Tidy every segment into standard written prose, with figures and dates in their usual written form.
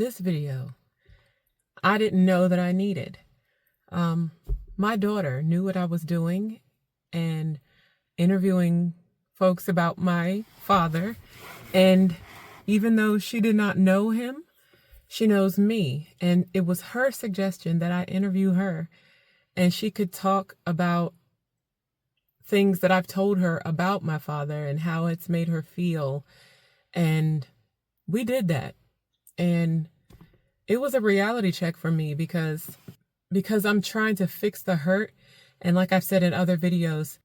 this video, I didn't know that I needed. My daughter knew what I was doing and interviewing folks about my father. And even though she did not know him, she knows me. And it was her suggestion that I interview her and she could talk about things that I've told her about my father and how it's made her feel. And we did that. And it was a reality check for me because I'm trying to fix the hurt. And like I've said in other videos,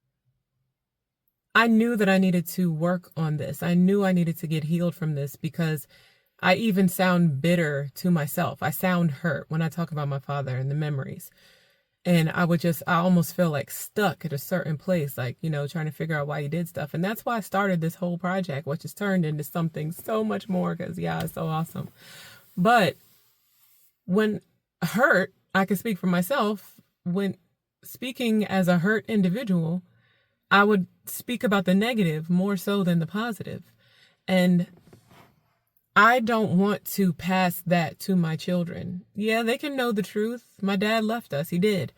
I knew that I needed to work on this. I knew I needed to get healed from this because I even sound bitter to myself. I sound hurt when I talk about my father and the memories. And I almost feel like stuck at a certain place, like, trying to figure out why he did stuff. And that's why I started this whole project, which has turned into something so much more because, it's so awesome. But when hurt, I can speak for myself. When speaking as a hurt individual, I would speak about the negative more so than the positive. And I don't want to pass that to my children. Yeah, they can know the truth. My dad left us. He did.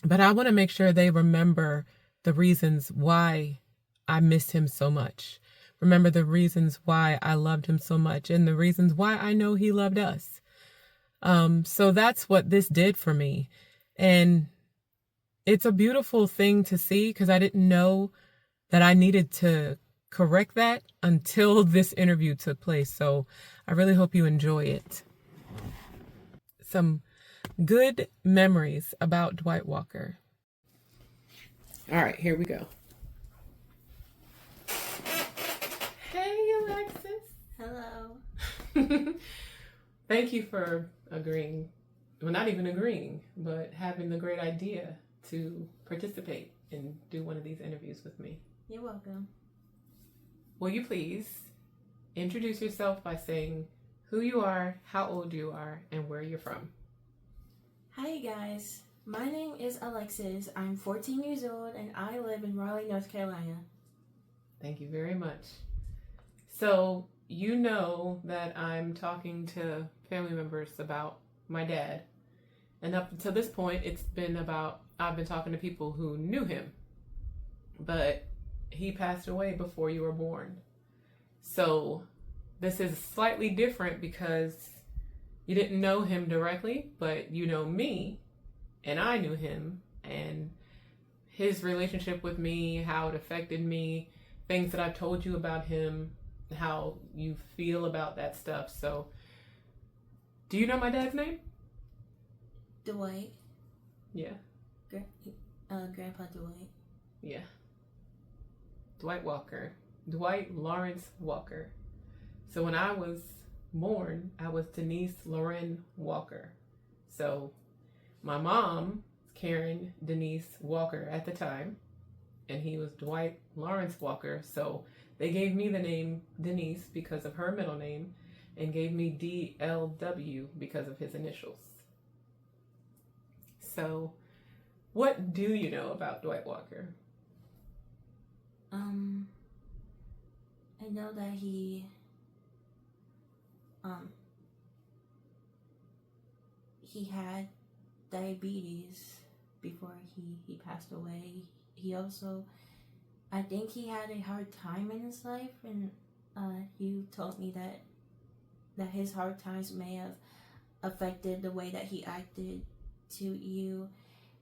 But I want to make sure they remember the reasons why I missed him so much. Remember the reasons why I loved him so much and the reasons why I know he loved us. So that's what this did for me. And it's a beautiful thing to see because I didn't know that I needed to correct that until this interview took place. So I really hope you enjoy it. Some good memories about Dwight Walker. All right, here we go. Hey, Alexis. Hello. Thank you for agreeing. Well, not even agreeing, but having the great idea to participate and do one of these interviews with me. You're welcome. Will you please introduce yourself by saying who you are, how old you are, and where you're from? Hi guys, my name is Alexis. I'm 14 years old and I live in Raleigh, North Carolina. Thank you very much. So you know that I'm talking to family members about my dad. And up until this point, I've been talking to people who knew him. But he passed away before you were born. So this is slightly different because you didn't know him directly, but you know me, and I knew him, and his relationship with me, how it affected me, things that I've told you about him, how you feel about that stuff. So, do you know my dad's name? Dwight. Yeah. Grandpa Dwight. Yeah. Dwight Walker. Dwight Lawrence Walker. So when I was born, I was Denise Lauren Walker. So my mom, Karen Denise Walker at the time, and he was Dwight Lawrence Walker. So they gave me the name Denise because of her middle name and gave me DLW because of his initials. So what do you know about Dwight Walker? I know that he had diabetes before he passed away. He also, I think he had a hard time in his life, and you told me that his hard times may have affected the way that he acted to you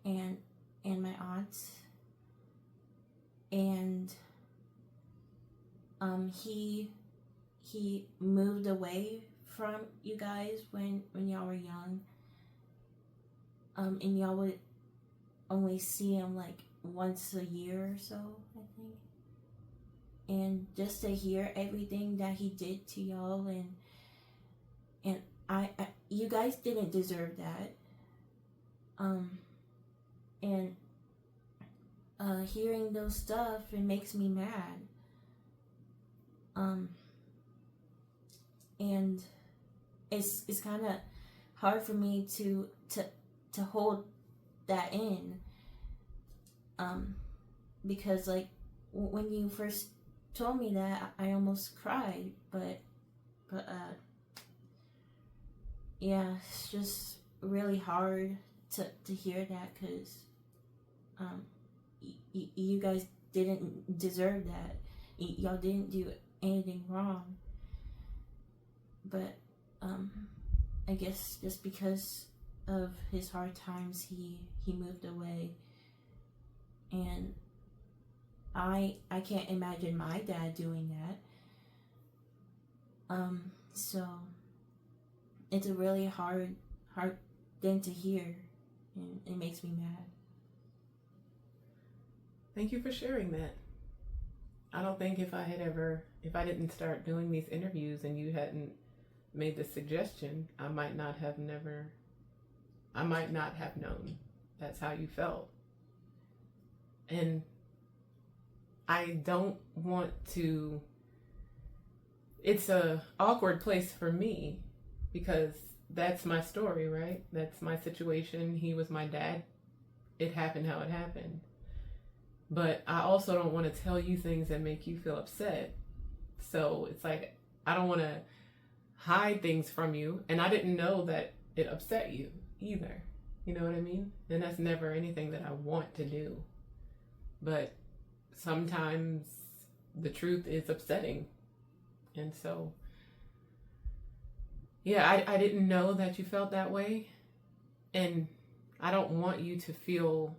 and my aunts. And he moved away from you guys when y'all were young. And y'all would only see him like once a year or so, I think. And just to hear everything that he did to y'all, and I you guys didn't deserve that. And hearing those stuff, it makes me mad. And it's kind of hard for me to hold that in, because like when you first told me that, I almost cried, but yeah, it's just really hard to hear that because you guys didn't deserve that. Y'all didn't do anything wrong. But um, I guess just because of his hard times, he moved away, and I can't imagine my dad doing that. So it's a really hard thing to hear, and it makes me mad. Thank you for sharing that. I don't think if I didn't start doing these interviews and you hadn't made the suggestion, I might not have known that's how you felt. And I don't want to, it's a awkward place for me because that's my story, right? That's my situation. He was my dad. It happened how it happened. But I also don't want to tell you things that make you feel upset. So it's like, I don't want to hide things from you. And I didn't know that it upset you either. You know what I mean? And that's never anything that I want to do. But sometimes the truth is upsetting. And so, yeah, I didn't know that you felt that way. And I don't want you to feel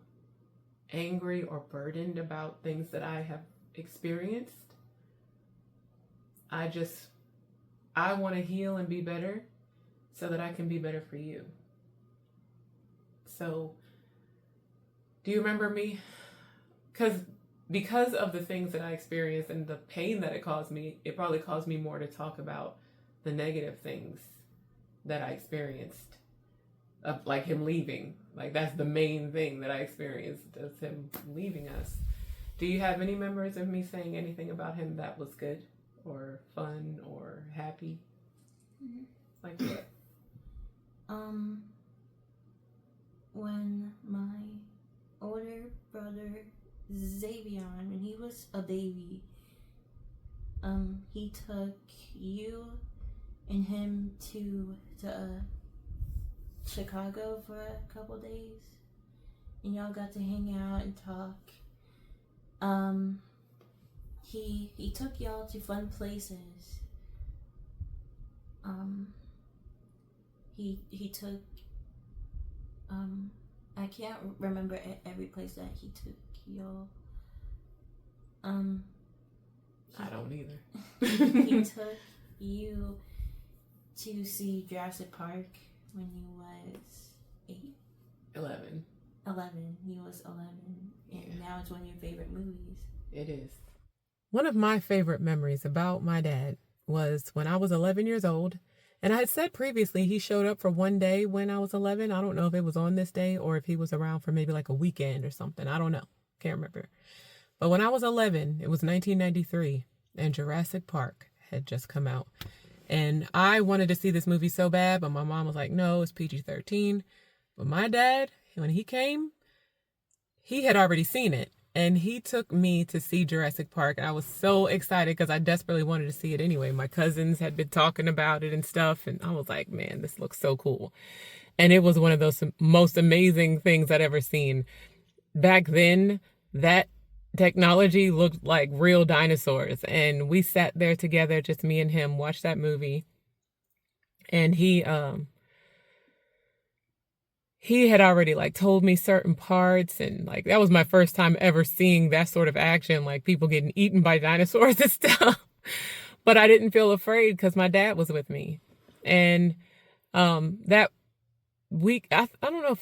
angry or burdened about things that I have experienced. I want to heal and be better so that I can be better for you. So, do you remember me? Because of the things that I experienced and the pain that it caused me, it probably caused me more to talk about the negative things that I experienced. Like him leaving. Like that's the main thing that I experienced, is him leaving us. Do you have any memories of me saying anything about him that was good or fun or happy? Mm-hmm. Like what? When my older brother Xavier, when he was a baby, he took you and him to Chicago for a couple days, and y'all got to hang out and talk. He took y'all to fun places. He took I can't remember every place that he took y'all. I don't either. He took you to see Jurassic Park when you was 8? 11. 11. He was 11. And now it's one of your favorite movies. It is. One of my favorite memories about my dad was when I was 11 years old. And I had said previously he showed up for one day when I was 11. I don't know if it was on this day or if he was around for maybe like a weekend or something. I don't know. Can't remember. But when I was 11, it was 1993, and Jurassic Park had just come out. And I wanted to see this movie so bad, but my mom was like, no, it's PG-13. But my dad, when he came, he had already seen it. And he took me to see Jurassic Park. And I was so excited because I desperately wanted to see it anyway. My cousins had been talking about it and stuff. And I was like, man, this looks so cool. And it was one of those most amazing things I'd ever seen. Back then, that technology looked like real dinosaurs. And we sat there together, just me and him, watched that movie. And he had already like told me certain parts, and like that was my first time ever seeing that sort of action, like people getting eaten by dinosaurs and stuff. But I didn't feel afraid because my dad was with me. And that week, I don't know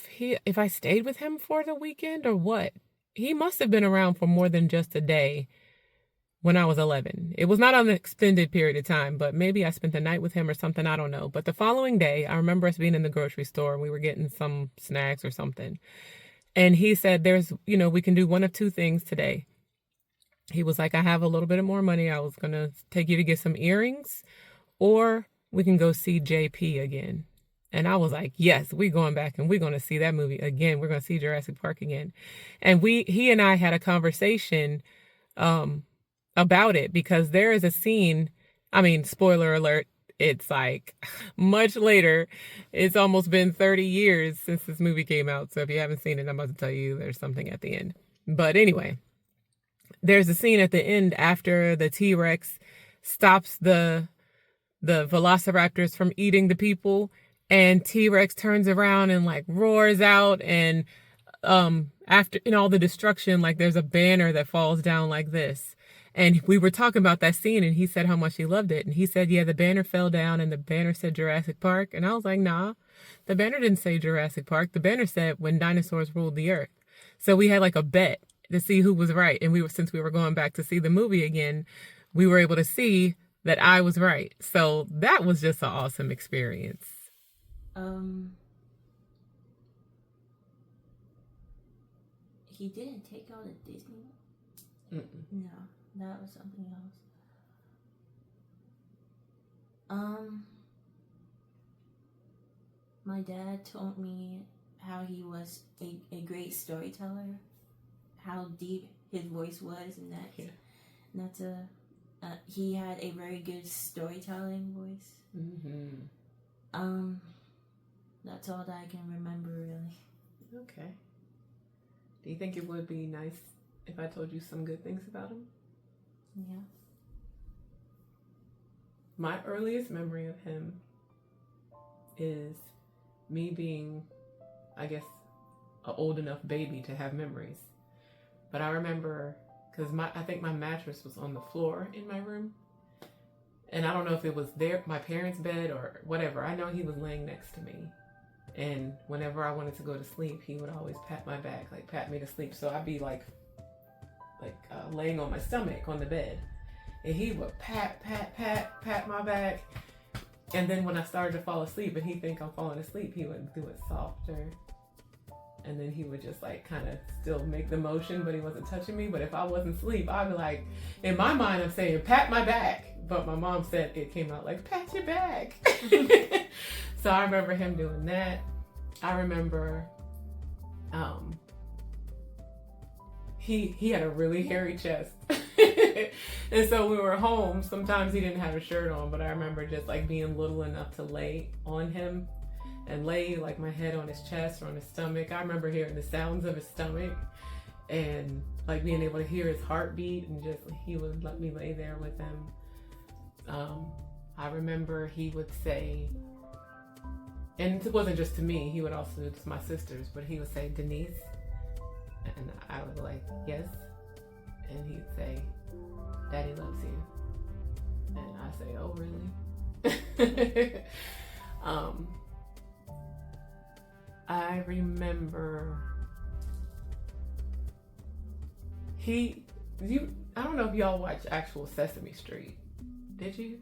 if I stayed with him for the weekend or what. He must have been around for more than just a day when I was 11. It was not on an extended period of time, but maybe I spent the night with him or something. I don't know. But the following day, I remember us being in the grocery store and we were getting some snacks or something. And he said, we can do one of two things today. He was like, I have a little bit of more money. I was going to take you to get some earrings, or we can go see JP again. And I was like, yes, we're going back and we're going to see that movie again. We're going to see Jurassic Park again. And he and I had a conversation about it, because there is a scene, spoiler alert, it's like much later. It's almost been 30 years since this movie came out. So if you haven't seen it, I'm about to tell you there's something at the end. But anyway, there's a scene at the end after the T-Rex stops the velociraptors from eating the people, and T-Rex turns around and like roars out, and after in all the destruction, like there's a banner that falls down like this. And we were talking about that scene, and he said how much he loved it. And he said, yeah, the banner fell down and the banner said Jurassic Park. And I was like, nah, the banner didn't say Jurassic Park. The banner said when dinosaurs ruled the earth. So we had like a bet to see who was right. And since we were going back to see the movie again, we were able to see that I was right. So that was just an awesome experience. He didn't take out a Disney. Mm-mm. No, that was something else. My dad told me how he was a great storyteller, how deep his voice was, and he had a very good storytelling voice. Mm-hmm. That's all that I can remember, really. Okay. Do you think it would be nice if I told you some good things about him? Yeah. My earliest memory of him is me being, I guess, an old enough baby to have memories. But I remember, because I think my mattress was on the floor in my room. And I don't know if it was my parents' bed or whatever. I know he was laying next to me. And whenever I wanted to go to sleep, he would always pat my back, like pat me to sleep. So I'd be like laying on my stomach on the bed. And he would pat my back. And then when I started to fall asleep and he think I'm falling asleep, he would do it softer. And then he would just like kind of still make the motion, but he wasn't touching me. But if I wasn't asleep, I'd be like, in my mind, I'm saying, pat my back. But my mom said it came out like, pat your back. So I remember him doing that. I remember he had a really hairy chest. And so we were home. Sometimes he didn't have a shirt on, but I remember just like being little enough to lay on him and lay like my head on his chest or on his stomach. I remember hearing the sounds of his stomach and like being able to hear his heartbeat, and just he would let me lay there with him. I remember he would say, and it wasn't just to me, he would also do it to my sisters, but he would say, Denise, and I would be like, yes, and he'd say, Daddy loves you, and I say, oh really? I remember I don't know if y'all watch actual Sesame Street. Did you?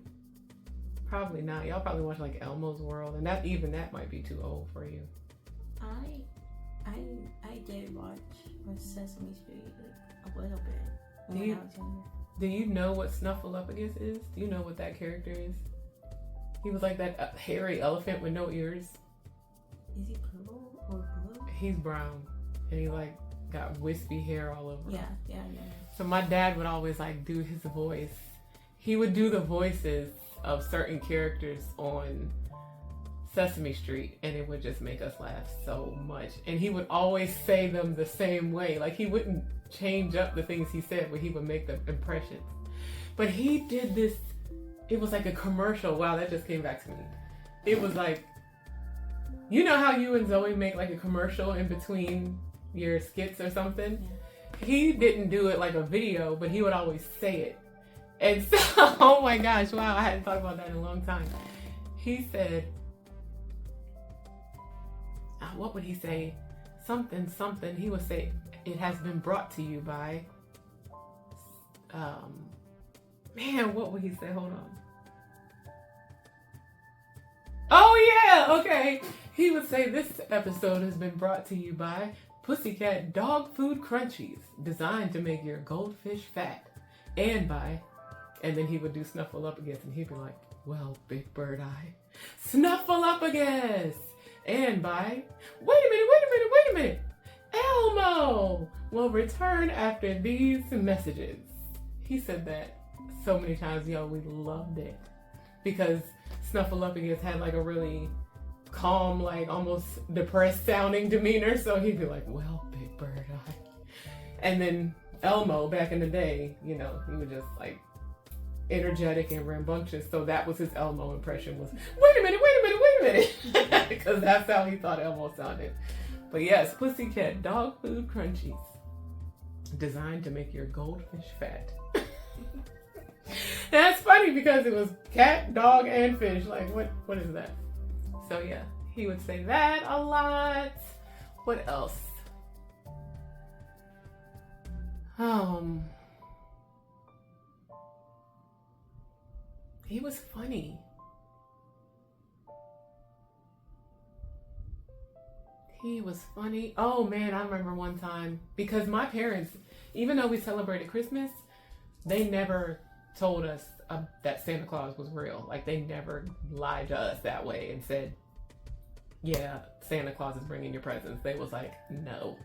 Probably not. Y'all probably watch like Elmo's World, and that might be too old for you. I did watch Sesame Street like a little bit when I was younger. Do you know what Snuffleupagus is? Do you know what that character is? He was like that hairy elephant with no ears. Is he purple or blue? He's brown, and he like got wispy hair all over him. Yeah. So my dad would always like do his voice. He would do the voices of certain characters on Sesame Street, and it would just make us laugh so much. And he would always say them the same way. Like he wouldn't change up the things he said, but he would make the impressions. But he did this, it was like a commercial. Wow, that just came back to me. It was like, you know how you and Zoe make like a commercial in between your skits or something? Yeah. He didn't do it like a video, but he would always say it. And so, oh my gosh, wow, I hadn't thought about that in a long time. He said, what would he say? Something. He would say, it has been brought to you by, what would he say? Hold on. Oh yeah, okay. He would say, this episode has been brought to you by Pussycat Dog Food Crunchies, designed to make your goldfish fat. And by, and then he would do Snuffleupagus, and he'd be like, well, Big Bird Eye, Snuffleupagus. And by, wait a minute, Elmo will return after these messages. He said that so many times, y'all, we loved it. Because Snuffleupagus had like a really calm, like almost depressed sounding demeanor. So he'd be like, well, Big Bird, and then Elmo back in the day, you know, he was just like energetic and rambunctious. So that was his Elmo impression was, wait a minute. Because that's how he thought Elmo sounded. But yes, Pussycat dog food crunchies. Designed to make your goldfish fat. That's funny because it was cat, dog, and fish. Like, what is that? So yeah, he would say that a lot. What else? He was funny. He was funny. Oh man, I remember one time, because my parents, even though we celebrated Christmas, they never told us that Santa Claus was real. Like, they never lied to us that way and said, yeah, Santa Claus is bringing your presents. They was like, no,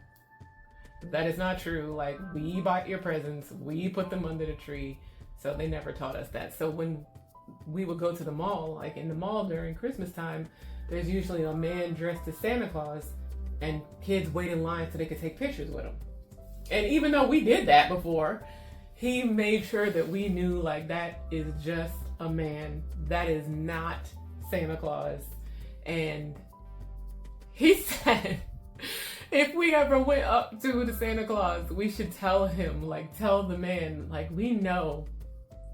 that is not true. Like, we bought your presents, we put them under the tree. So they never taught us that. So when we would go to the mall, like in the mall during Christmas time, there's usually a man dressed as Santa Claus and kids wait in line so they could take pictures with him. And even though we did that before, he made sure that we knew, like, that is just a man. That is not Santa Claus. And he said, if we ever went up to the Santa Claus, we should tell him, like, tell the man, like, we know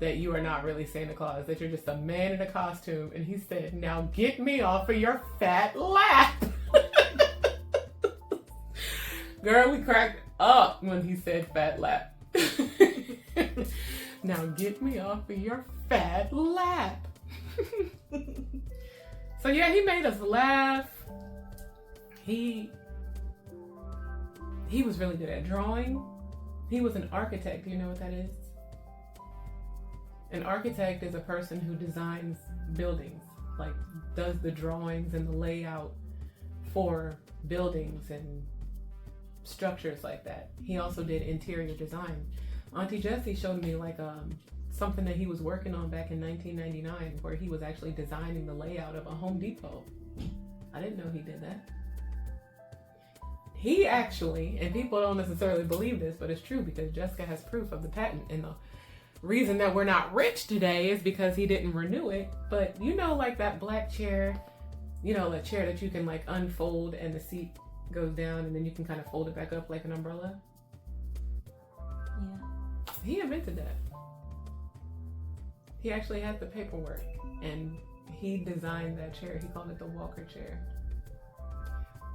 that you are not really Santa Claus, that you're just a man in a costume. And he said, now get me off of your fat lap. Girl, we cracked up when he said fat lap. Now get me off of your fat lap. So yeah, he made us laugh. He was really good at drawing. He was an architect. Do you know what that is? An architect is a person who designs buildings, like does the drawings and the layout for buildings and structures like that. He also did interior design. Auntie Jessie showed me like something that he was working on back in 1999 where he was actually designing the layout of a Home Depot. I didn't know he did that. He actually, and people don't necessarily believe this, but it's true because Jessica has proof of the patent, and the reason that we're not rich today is because he didn't renew it. But you know, like that black chair, you know, the chair that you can like unfold and the seat goes down and then you can kind of fold it back up like an umbrella? Yeah. He invented that. He actually had the paperwork and he designed that chair. He called it the Walker chair.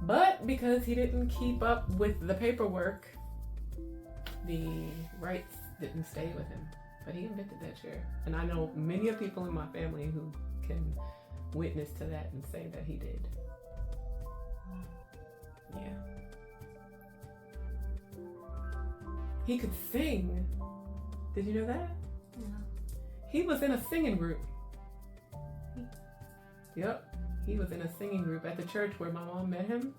But because he didn't keep up with the paperwork, the rights didn't stay with him. But he invented that chair. And I know many of people in my family who can witness to that and say that he did. Yeah. He could sing. Did you know that? No. He was in a singing group. Yep. He was in a singing group at the church where my mom met him.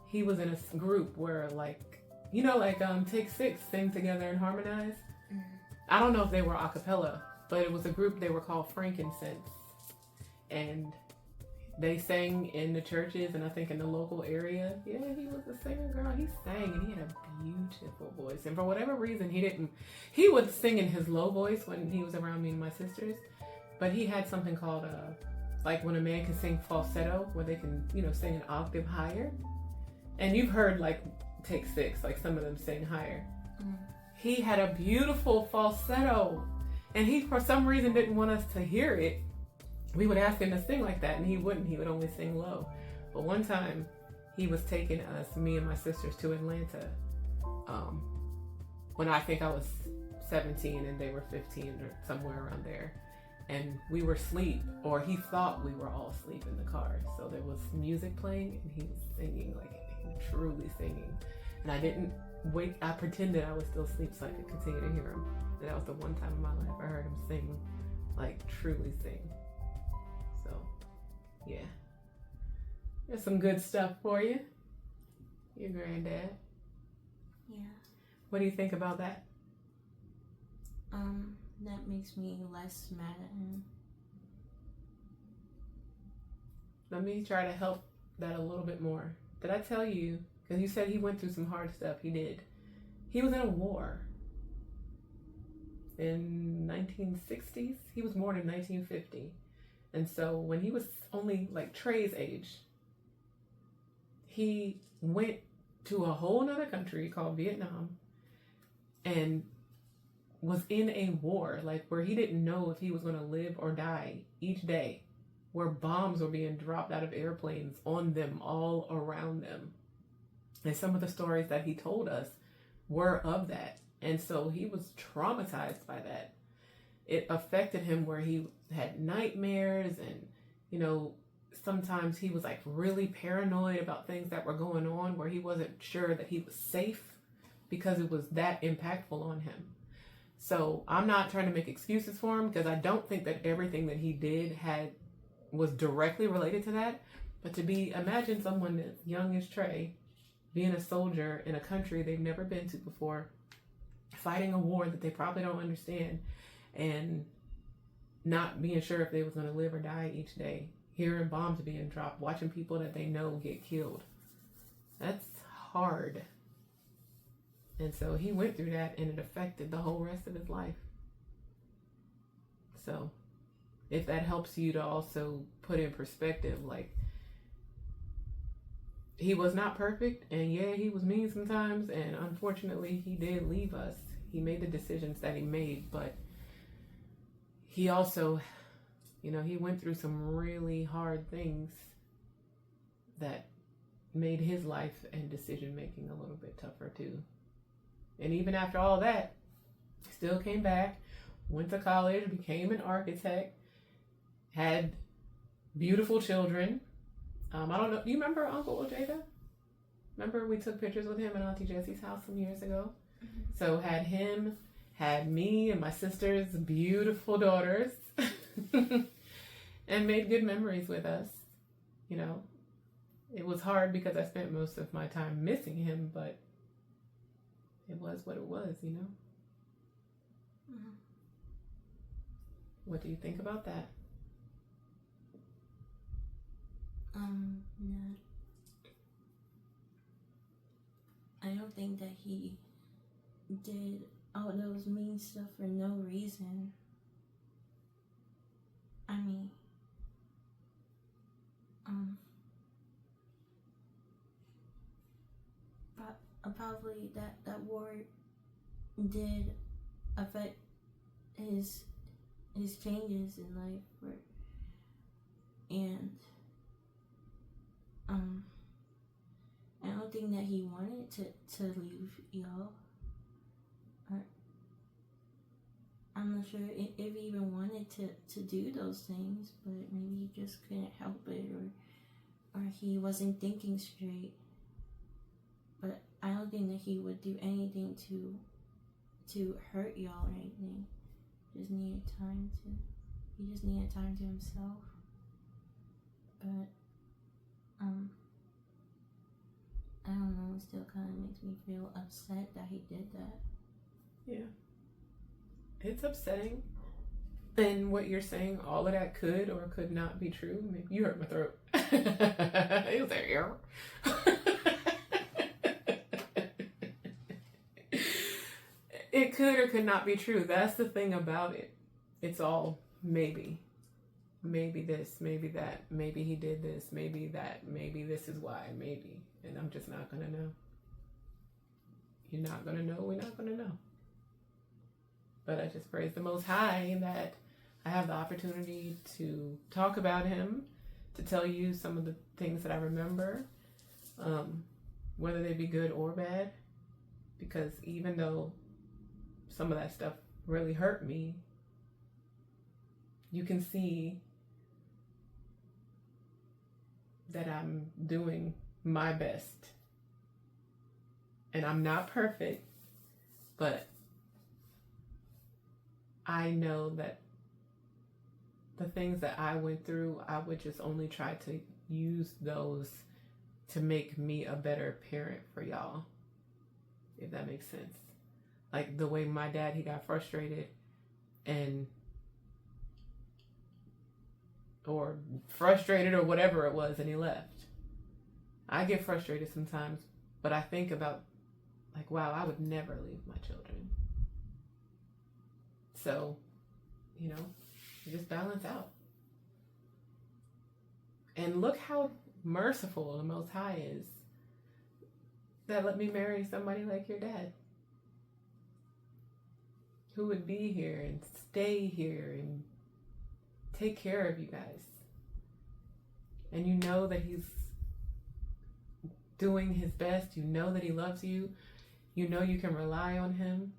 He was in a group where, like, you know, like Take Six sing together and harmonize. Mm-hmm. I don't know if they were a cappella, but it was a group. They were called Frankincense. And they sang in the churches and I think in the local area. Yeah, he was a singer, girl. He sang and he had a beautiful voice. And for whatever reason, he would sing in his low voice when he was around me and my sisters. But he had something called, like when a man can sing falsetto, where they can, you know, sing an octave higher. And you've heard like Take Six, like some of them sing higher. Mm. He had a beautiful falsetto. And he, for some reason, didn't want us to hear it. We would ask him to sing like that, and he wouldn't. He would only sing low. But one time, he was taking us, me and my sisters, to Atlanta when I think I was 17 and they were 15 or somewhere around there. And we were asleep, or he thought we were all asleep in the car. So there was music playing, and he was singing, like truly singing. And I didn't wake. I pretended I was still asleep so I could continue to hear him. And that was the one time in my life I heard him sing, like truly sing. So, yeah. There's some good stuff for you. Your granddad. Yeah. What do you think about that? That makes me less mad at him. let me try to help that a little bit more. Did I tell you? Because you said he went through some hard stuff. He did. He was in a war in 1960s. He was born in 1950. And so when he was only like Trey's age, he went to a whole nother country called Vietnam and was in a war, like where he didn't know if he was going to live or die each day, where bombs were being dropped out of airplanes on them, all around them. And some of the stories that he told us were of that. And so he was traumatized by that. It affected him where he had nightmares and, you know, sometimes he was like really paranoid about things that were going on where he wasn't sure that he was safe because it was that impactful on him. So I'm not trying to make excuses for him because I don't think that everything that he did was directly related to that. But imagine someone as young as Trey being a soldier in a country they've never been to before, fighting a war that they probably don't understand, and not being sure if they was going to live or die each day, hearing bombs being dropped, watching people that they know get killed. That's hard. And so he went through that, and it affected the whole rest of his life. So if that helps you to also put in perspective, like, he was not perfect, and yeah, he was mean sometimes, and unfortunately he did leave us. He made the decisions that he made, but he also, you know, he went through some really hard things that made his life and decision making a little bit tougher too. And even after all that, still came back, went to college, became an architect, had beautiful children. I don't know. Do you remember Uncle Ojeda? Remember we took pictures with him at Auntie Jessie's house some years ago? Mm-hmm. So had him, had me and my sister's beautiful daughters, and made good memories with us. You know, it was hard because I spent most of my time missing him, but it was what it was, you know? Mm-hmm. What do you think about that? No. I don't think that he did all those mean stuff for no reason. I mean, probably that war did affect his changes in life, and I don't think that he wanted to leave y'all. I'm not sure if he even wanted to do those things, but maybe he just couldn't help it, or he wasn't thinking straight. But I don't think that he would do anything to hurt y'all or anything. He just needed time to himself. But I don't know, it still kind of makes me feel upset that he did that. Yeah. It's upsetting. And what you're saying, all of that could or could not be true. Maybe you hurt my throat. It was there, yeah. It could or could not be true. That's the thing about it. It's all maybe. Maybe this, maybe that, maybe he did this, maybe that, maybe this is why, maybe. And I'm just not going to know. You're not going to know, we're not going to know. But I just praise the Most High that I have the opportunity to talk about him, to tell you some of the things that I remember, whether they be good or bad. Because even though some of that stuff really hurt me, you can see that I'm doing my best. And I'm not perfect, but I know that the things that I went through, I would just only try to use those to make me a better parent for y'all, if that makes sense. Like the way my dad, he got frustrated and or frustrated or whatever it was, and he left. I get frustrated sometimes, but I think about, like, wow, I would never leave my children. So, you just balance out. And look how merciful the Most High is that let me marry somebody like your dad, who would be here and stay here and take care of you guys. And you know that he's doing his best. You know that he loves you. You know you can rely on him.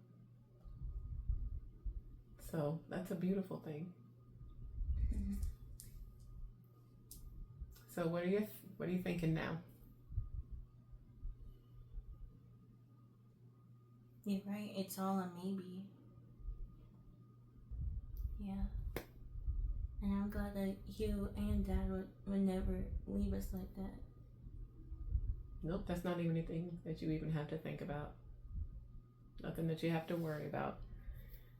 So that's a beautiful thing. Mm-hmm. So what are you thinking now? You're right. It's all a maybe. Yeah. And I'm glad that you and Dad would never leave us like that. Nope, that's not even anything that you even have to think about. Nothing that you have to worry about.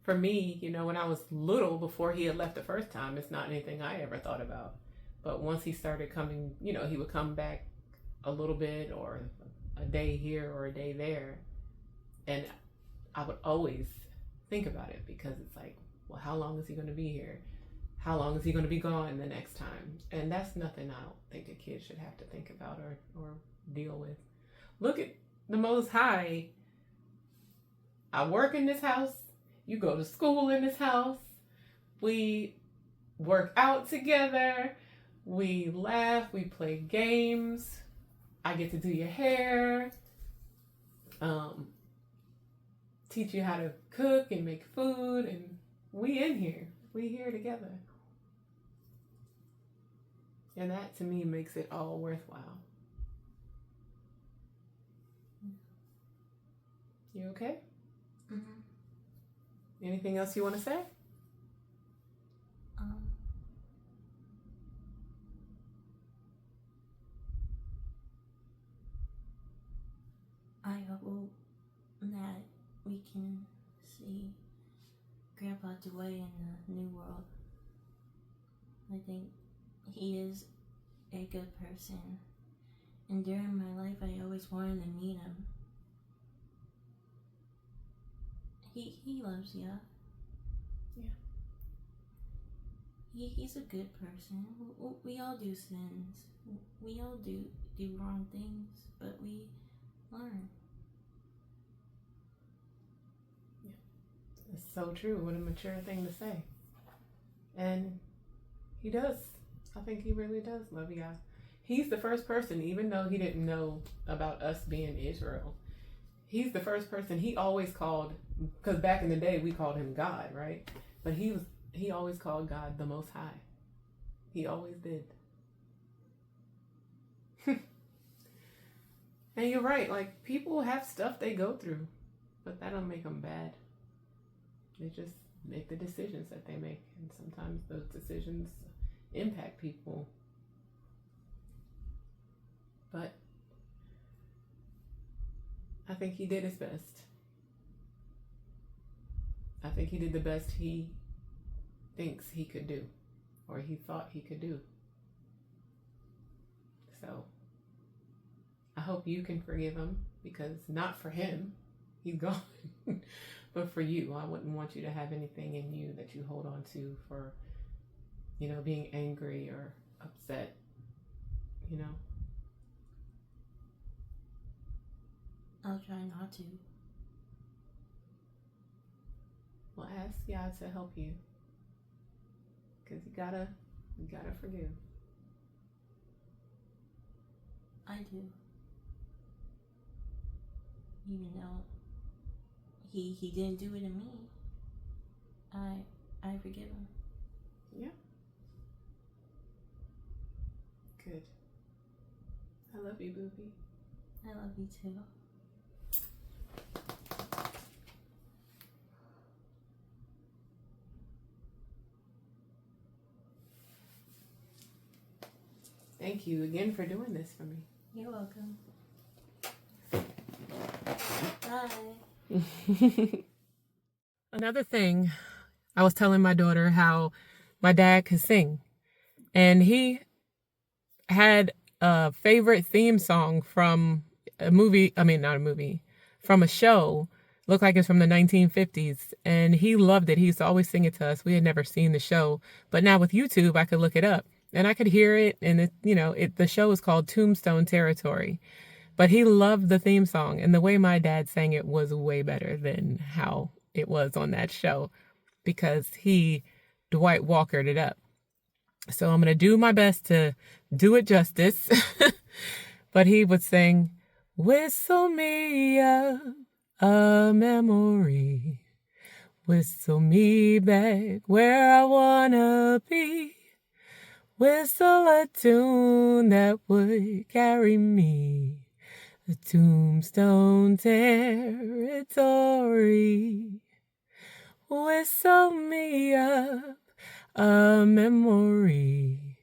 For me, when I was little, before he had left the first time, it's not anything I ever thought about. But once he started coming, he would come back a little bit, or a day here or a day there. And I would always think about it, because it's like, well, how long is he going to be here? How long is he going to be gone the next time? And that's nothing I don't think a kid should have to think about or deal with. Look at the Most High. I work in this house. You go to school in this house. We work out together. We laugh. We play games. I get to do your hair. Teach you how to cook and make food. And we in here. We here together. And that, to me, makes it all worthwhile. You okay? Mm-hmm. Anything else you want to say? I hope that we can see Grandpa Dwight in the new world. I think he is a good person. And during my life, I always wanted to meet him. He loves you. Yeah. He's a good person. We all do sins. We all do wrong things, but we learn. Yeah. It's so true. What a mature thing to say. And he does. I think he really does love you. He's the first person, even though he didn't know about us being Israel, he's the first person he always called, because back in the day we called him God, right? But he always called God the Most High. He always did. And you're right, like, people have stuff they go through, but that don't make them bad. They just make the decisions that they make, and sometimes those decisions impact people. But I think he did his best. I think he did the best he thinks he could do, or he thought he could do. So I hope you can forgive him, because not for him, he's gone, but for you. I wouldn't want you to have anything in you that you hold on to for, being angry or upset, I'll try not to. Well, ask God to help you, because you gotta forgive. I do. Even though he didn't do it to me, I forgive him. Yeah. Good. I love you, Boopy. I love you too. Thank you again for doing this for me. You're welcome. Bye. Another thing, I was telling my daughter how my dad could sing. And he had a favorite theme song from a movie. I mean, not a movie, from a show. Looked like it's from the 1950s. And he loved it. He used to always sing it to us. We had never seen the show. But now with YouTube, I could look it up. And I could hear it. And, the show is called Tombstone Territory. But he loved the theme song. And the way my dad sang it was way better than how it was on that show. Because he Dwight Walkered it up. So I'm going to do my best to do it justice. But he would sing, whistle me up a memory. Whistle me back where I want to be. Whistle a tune that would carry me. The Tombstone Territory. Whistle me up a memory.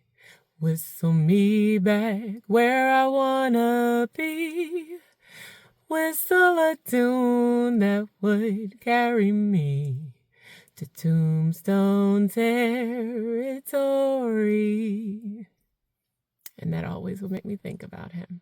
Whistle me back where I wanna be. Whistle a tune that would carry me to Tombstone Territory. And that always would make me think about him.